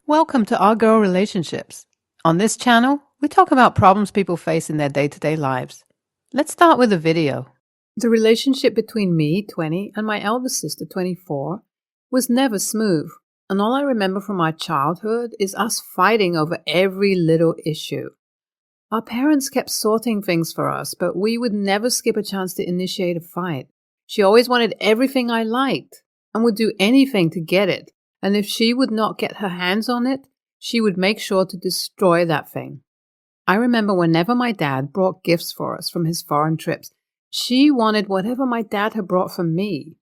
Welcome to Our Girl Relationships. On this channel, we talk about problems people face in their day-to-day lives. Let's start with a video. The relationship between me, 20, and my elder sister, 24, was never smooth, and all I remember from our childhood is us fighting over every little issue. Our parents kept sorting things for us, but we would never skip a chance to initiate a fight. She always wanted everything I liked and would do anything to get it. And if she would not get her hands on it, she would make sure to destroy that thing. I remember whenever my dad brought gifts for us from his foreign trips, she wanted whatever my dad had brought for me.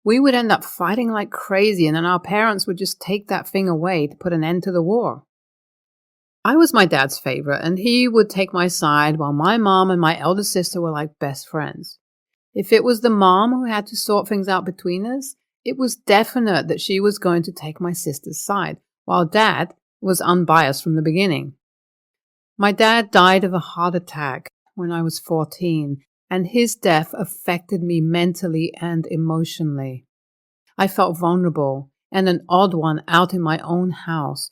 We would end up fighting like crazy, and then our parents would just take that thing away to put an end to the war. I was my dad's favorite, and he would take my side while my mom and my elder sister were like best friends. If it was the mom who had to sort things out between us, it was definite that she was going to take my sister's side, while Dad was unbiased from the beginning. My dad died of a heart attack when I was 14, and his death affected me mentally and emotionally. I felt vulnerable and an odd one out in my own house.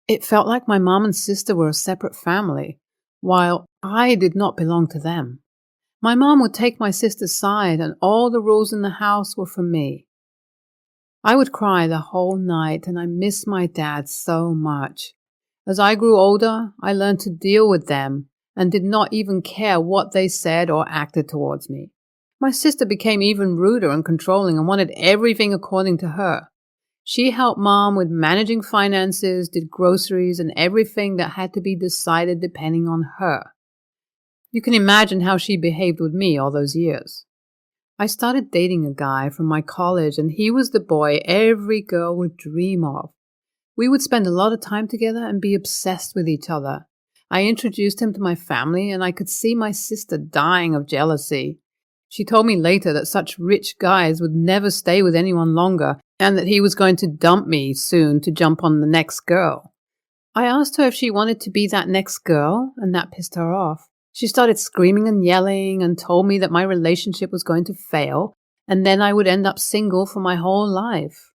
It felt like my mom and sister were a separate family, while I did not belong to them. My mom would take my sister's side, and all the rules in the house were for me. I would cry the whole night, and I miss my dad so much. As I grew older, I learned to deal with them and did not even care what they said or acted towards me. My sister became even ruder and controlling and wanted everything according to her. She helped Mom with managing finances, did groceries, and everything that had to be decided depending on her. You can imagine how she behaved with me all those years. I started dating a guy from my college, and he was the boy every girl would dream of. We would spend a lot of time together and be obsessed with each other. I introduced him to my family, and I could see my sister dying of jealousy. She told me later that such rich guys would never stay with anyone longer, and that he was going to dump me soon to jump on the next girl. I asked her if she wanted to be that next girl, and that pissed her off. She started screaming and yelling and told me that my relationship was going to fail and then I would end up single for my whole life.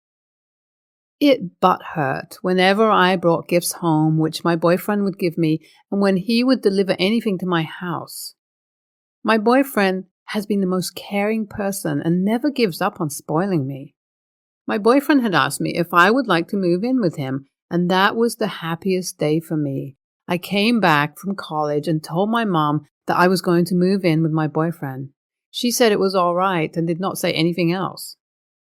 It butthurt whenever I brought gifts home which my boyfriend would give me and when he would deliver anything to my house. My boyfriend has been the most caring person and never gives up on spoiling me. My boyfriend had asked me if I would like to move in with him, and that was the happiest day for me. I came back from college and told my mom that I was going to move in with my boyfriend. She said it was all right and did not say anything else.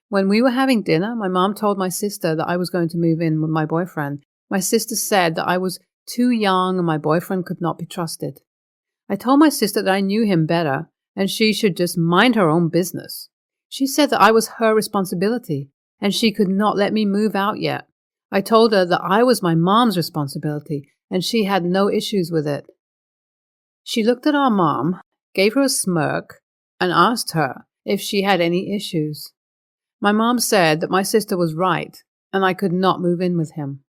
When we were having dinner, my mom told my sister that I was going to move in with my boyfriend. My sister said that I was too young and my boyfriend could not be trusted. I told my sister that I knew him better and she should just mind her own business. She said that I was her responsibility and she could not let me move out yet. I told her that I was my mom's responsibility and she had no issues with it. She looked at our mom, gave her a smirk, and asked her if she had any issues. My mom said that my sister was right, and I could not move in with him.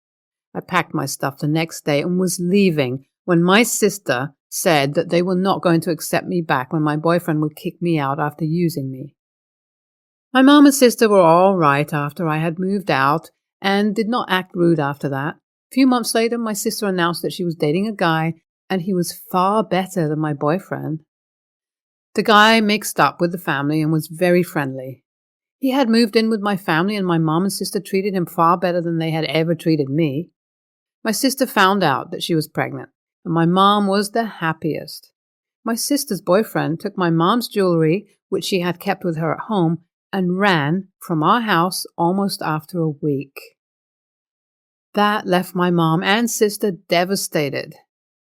I packed my stuff the next day and was leaving when my sister said that they were not going to accept me back when my boyfriend would kick me out after using me. My mom and sister were all right after I had moved out and did not act rude after that. A few months later, my sister announced that she was dating a guy, and he was far better than my boyfriend. The guy mixed up with the family and was very friendly. He had moved in with my family, and my mom and sister treated him far better than they had ever treated me. My sister found out that she was pregnant, and my mom was the happiest. My sister's boyfriend took my mom's jewelry, which she had kept with her at home, and ran from our house almost after a week. That left my mom and sister devastated,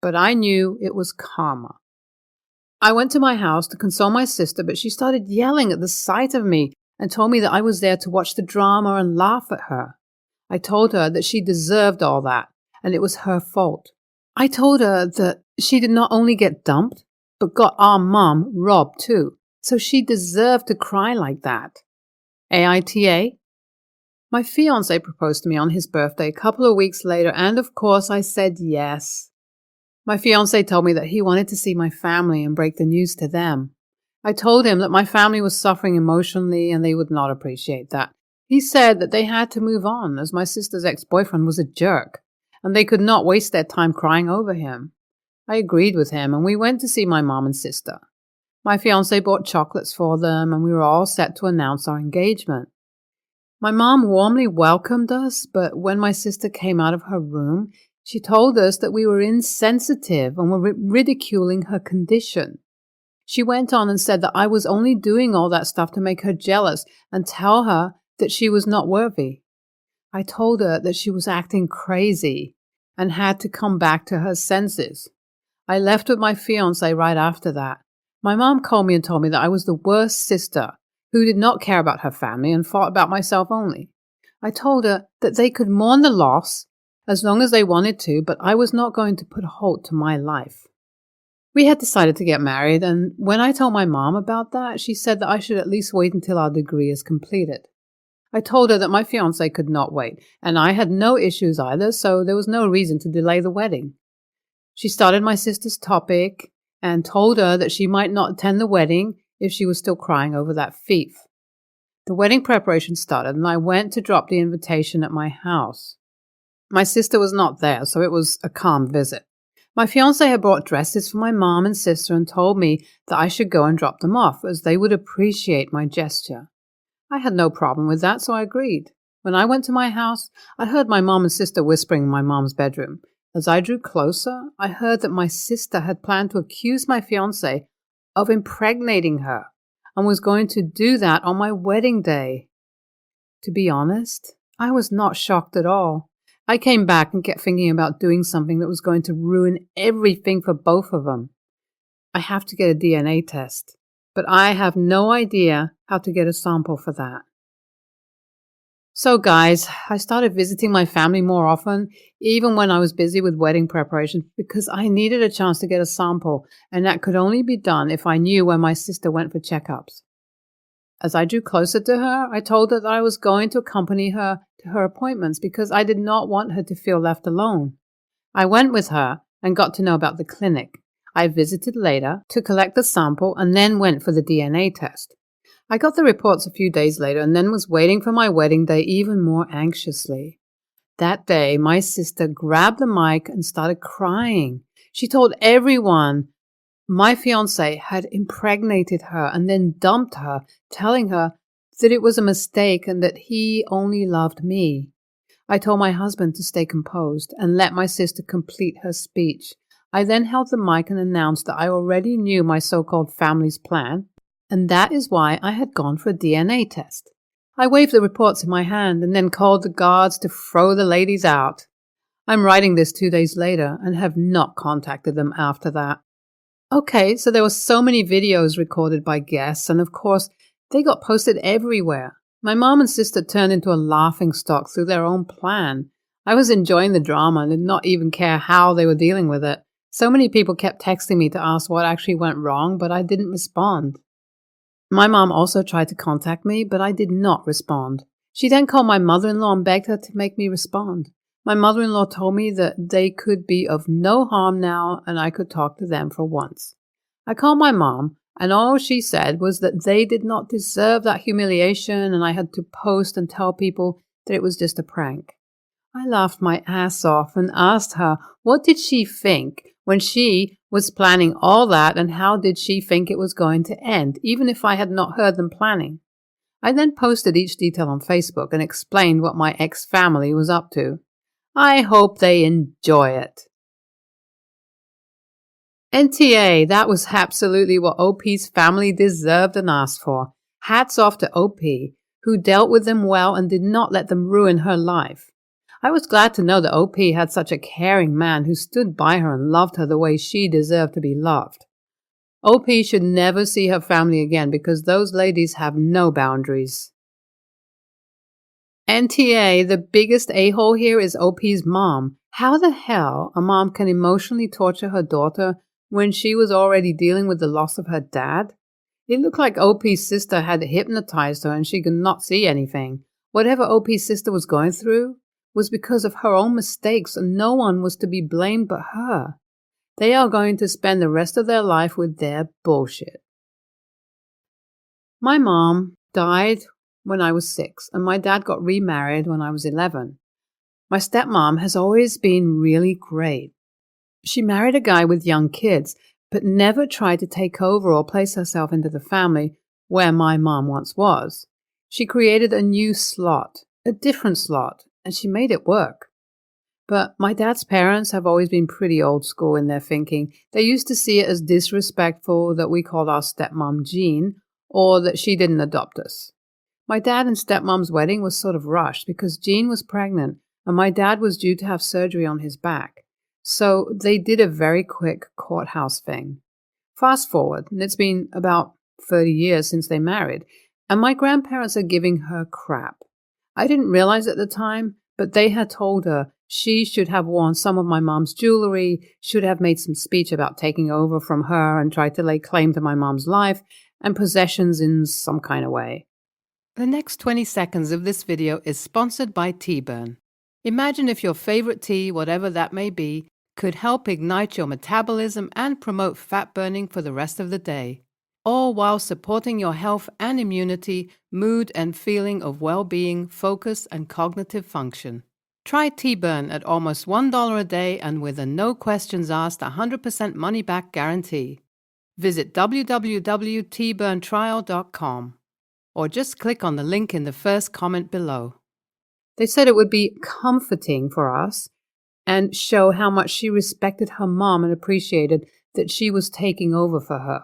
but I knew it was karma. I went to my house to console my sister, but she started yelling at the sight of me and told me that I was there to watch the drama and laugh at her. I told her that she deserved all that, and it was her fault. I told her that she did not only get dumped, but got our mom robbed too, so she deserved to cry like that. AITA? My fiance proposed to me on his birthday a couple of weeks later, and of course I said yes. My fiance told me that he wanted to see my family and break the news to them. I told him that my family was suffering emotionally and they would not appreciate that, He said that they had to move on as my sister's ex-boyfriend was a jerk, and they could not waste their time crying over him. I agreed with him, and we went to see my mom and sister. My fiance bought chocolates for them, and we were all set to announce our engagement. My mom warmly welcomed us, but when my sister came out of her room, she told us that we were insensitive and were ridiculing her condition. She went on and said that I was only doing all that stuff to make her jealous and tell her that she was not worthy. I told her that she was acting crazy and had to come back to her senses. I left with my fiance right after that. My mom called me and told me that I was the worst sister who did not care about her family and thought about myself only. I told her that they could mourn the loss as long as they wanted to, but I was not going to put a halt to my life. We had decided to get married, and when I told my mom about that, she said that I should at least wait until our degree is completed. I told her that my fiancé could not wait, and I had no issues either, so there was no reason to delay the wedding. She started my sister's topic and told her that she might not attend the wedding if she was still crying over that thief. The wedding preparation started, and I went to drop the invitation at my house. My sister was not there, so it was a calm visit. My fiancé had brought dresses for my mom and sister and told me that I should go and drop them off, as they would appreciate my gesture. I had no problem with that, so I agreed. When I went to my house, I heard my mom and sister whispering in my mom's bedroom. As I drew closer, I heard that my sister had planned to accuse my fiancé of impregnating her and was going to do that on my wedding day. To be honest, I was not shocked at all. I came back and kept thinking about doing something that was going to ruin everything for both of them. I have to get a DNA test, but I have no idea how to get a sample for that. So guys, I started visiting my family more often, even when I was busy with wedding preparation, because I needed a chance to get a sample, and that could only be done if I knew where my sister went for checkups. As I drew closer to her, I told her that I was going to accompany her to her appointments because I did not want her to feel left alone. I went with her and got to know about the clinic. I visited later to collect the sample and then went for the DNA test. I got the reports a few days later and then was waiting for my wedding day even more anxiously. That day, my sister grabbed the mic and started crying. She told everyone my fiancé had impregnated her and then dumped her, telling her that it was a mistake and that he only loved me. I told my husband to stay composed and let my sister complete her speech. I then held the mic and announced that I already knew my so-called family's plan, and that is why I had gone for a DNA test. I waved the reports in my hand and then called the guards to throw the ladies out. I'm writing this 2 days later and have not contacted them after that. Okay, so there were so many videos recorded by guests, and of course, they got posted everywhere. My mom and sister turned into a laughingstock through their own plan. I was enjoying the drama and did not even care how they were dealing with it. So many people kept texting me to ask what actually went wrong, but I didn't respond. My mom also tried to contact me, but I did not respond. She then called my mother-in-law and begged her to make me respond. My mother-in-law told me that they could be of no harm now and I could talk to them for once. I called my mom, and all she said was that they did not deserve that humiliation and I had to post and tell people that it was just a prank. I laughed my ass off and asked her what did she think when she was planning all that and how did she think it was going to end, even if I had not heard them planning. I then posted each detail on Facebook and explained what my ex-family was up to. I hope they enjoy it. NTA, that was absolutely what OP's family deserved and asked for. Hats off to OP, who dealt with them well and did not let them ruin her life. I was glad to know that OP had such a caring man who stood by her and loved her the way she deserved to be loved. OP should never see her family again because those ladies have no boundaries. NTA, the biggest a-hole here is OP's mom. How the hell a mom can emotionally torture her daughter when she was already dealing with the loss of her dad? It looked like OP's sister had hypnotized her and she could not see anything. Whatever OP's sister was going through was because of her own mistakes and no one was to be blamed but her. They are going to spend the rest of their life with their bullshit. My mom died when I was 6, and my dad got remarried when I was 11. My stepmom has always been really great. She married a guy with young kids, but never tried to take over or place herself into the family where my mom once was. She created a new slot, a different slot, and she made it work. But my dad's parents have always been pretty old school in their thinking. They used to see it as disrespectful that we called our stepmom Jean, or that she didn't adopt us. My dad and stepmom's wedding was sort of rushed because Jean was pregnant and my dad was due to have surgery on his back. So they did a very quick courthouse thing. Fast forward, and it's been about 30 years since they married, and my grandparents are giving her crap. I didn't realize at the time, but they had told her she should have worn some of my mom's jewelry, should have made some speech about taking over from her and tried to lay claim to my mom's life and possessions in some kind of way. The next 20 seconds of this video is sponsored by Tea Burn. Imagine if your favorite tea, whatever that may be, could help ignite your metabolism and promote fat burning for the rest of the day, all while supporting your health and immunity, mood and feeling of well-being, focus and cognitive function. Try Tea Burn at almost $1 a day and with a no questions asked 100% money-back guarantee. Visit www.teaburntrial.com or just click on the link in the first comment below. They said it would be comforting for us and show how much she respected her mom and appreciated that she was taking over for her.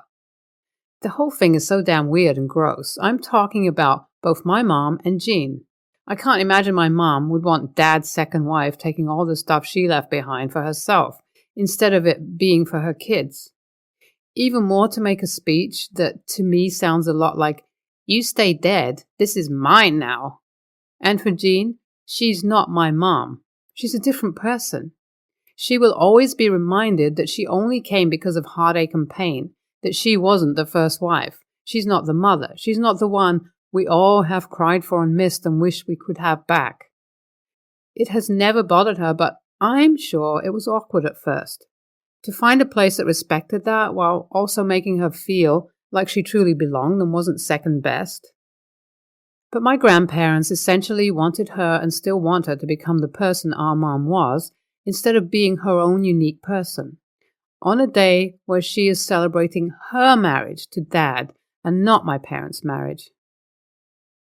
The whole thing is so damn weird and gross. I'm talking about both my mom and Jean. I can't imagine my mom would want Dad's second wife taking all the stuff she left behind for herself, instead of it being for her kids. Even more to make a speech that to me sounds a lot like, "You stay dead, this is mine now." And for Jean, she's not my mom. She's a different person. She will always be reminded that she only came because of heartache and pain, that she wasn't the first wife. She's not the mother. She's not the one we all have cried for and missed and wished we could have back. It has never bothered her, but I'm sure it was awkward at first. To find a place that respected that while also making her feel like she truly belonged and wasn't second best. But my grandparents essentially wanted her and still want her to become the person our mom was, instead of being her own unique person, on a day where she is celebrating her marriage to Dad and not my parents' marriage.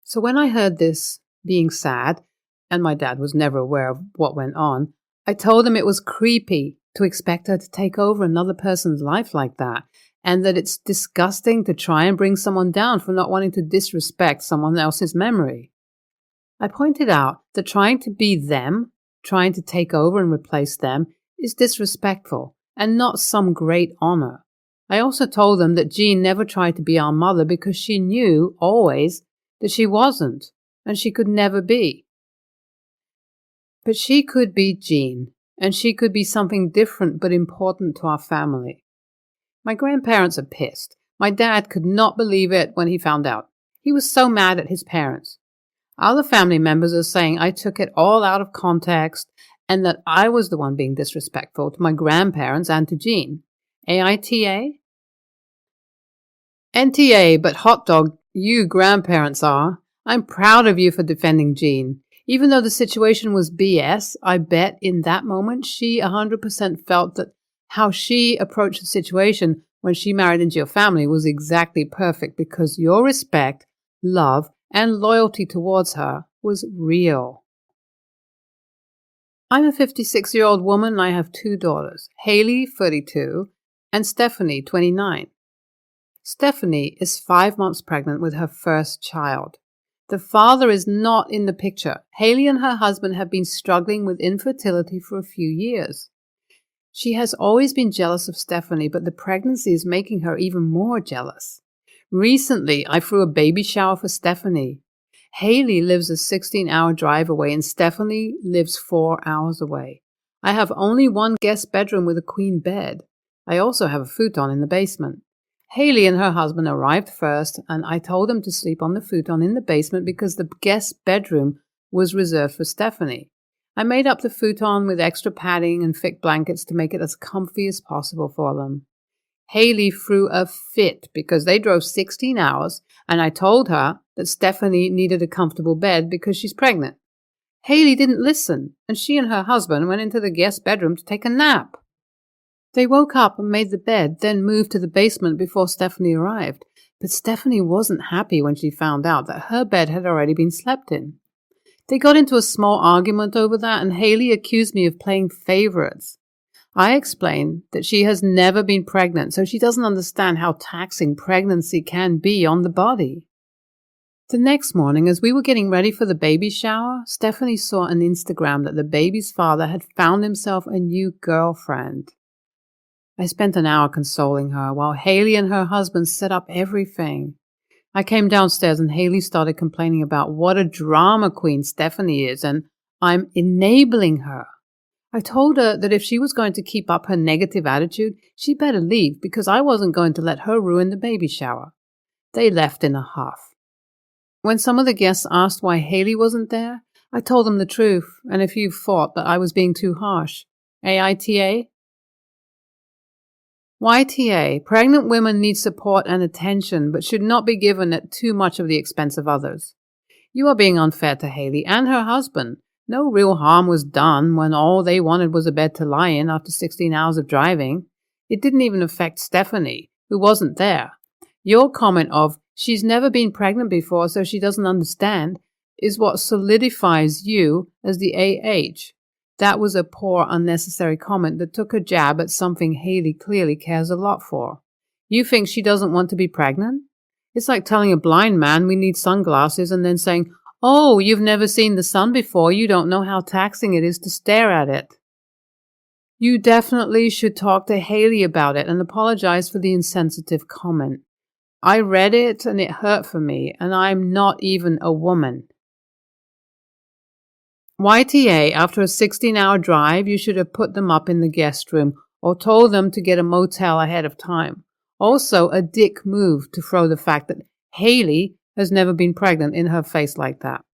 So when I heard this being sad, and my dad was never aware of what went on, I told him it was creepy to expect her to take over another person's life like that, and that it's disgusting to try and bring someone down for not wanting to disrespect someone else's memory. I pointed out that trying to be them, trying to take over and replace them, is disrespectful and not some great honor. I also told them that Jean never tried to be our mother because she knew, always, that she wasn't, and she could never be. But she could be Jean, and she could be something different but important to our family. My grandparents are pissed. My dad could not believe it when he found out. He was so mad at his parents. Other family members are saying I took it all out of context and that I was the one being disrespectful to my grandparents and to Jean. AITA? NTA, but hot dog, you grandparents are. I'm proud of you for defending Jean. Even though the situation was BS, I bet in that moment she 100% felt that how she approached the situation when she married into your family was exactly perfect because your respect, love, and loyalty towards her was real. I'm a 56-year-old woman and I have 2 daughters, Haley, 32, and Stephanie, 29. Stephanie is 5 months pregnant with her first child. The father is not in the picture. Haley and her husband have been struggling with infertility for a few years. She has always been jealous of Stephanie, but the pregnancy is making her even more jealous. Recently, I threw a baby shower for Stephanie. Haley lives a 16-hour drive away and Stephanie lives 4 hours away. I have only one guest bedroom with a queen bed. I also have a futon in the basement. Haley and her husband arrived first, and I told them to sleep on the futon in the basement because the guest bedroom was reserved for Stephanie. I made up the futon with extra padding and thick blankets to make it as comfy as possible for them. Haley threw a fit because they drove 16 hours and I told her that Stephanie needed a comfortable bed because she's pregnant. Haley didn't listen, and she and her husband went into the guest bedroom to take a nap. They woke up and made the bed, then moved to the basement before Stephanie arrived. But Stephanie wasn't happy when she found out that her bed had already been slept in. They got into a small argument over that, and Haley accused me of playing favorites. I explained that she has never been pregnant, so she doesn't understand how taxing pregnancy can be on the body. The next morning, as we were getting ready for the baby shower, Stephanie saw on Instagram that the baby's father had found himself a new girlfriend. I spent an hour consoling her while Haley and her husband set up everything. I came downstairs and Haley started complaining about what a drama queen Stephanie is, and I'm enabling her. I told her that if she was going to keep up her negative attitude, she'd better leave because I wasn't going to let her ruin the baby shower. They left in a huff. When some of the guests asked why Haley wasn't there, I told them the truth, and a few thought that I was being too harsh. AITA? YTA, pregnant women need support and attention, but should not be given at too much of the expense of others. You are being unfair to Haley and her husband. No real harm was done when all they wanted was a bed to lie in after 16 hours of driving. It didn't even affect Stephanie, who wasn't there. Your comment of, "She's never been pregnant before, so she doesn't understand," is what solidifies you as the AH. That was a poor, unnecessary comment that took a jab at something Haley clearly cares a lot for. You think she doesn't want to be pregnant? It's like telling a blind man we need sunglasses and then saying, "Oh, you've never seen the sun before, you don't know how taxing it is to stare at it." You definitely should talk to Haley about it and apologize for the insensitive comment. I read it and it hurt for me, and I'm not even a woman. YTA, after a 16-hour drive, you should have put them up in the guest room or told them to get a motel ahead of time. Also, a dick move to throw the fact that Haley has never been pregnant in her face like that.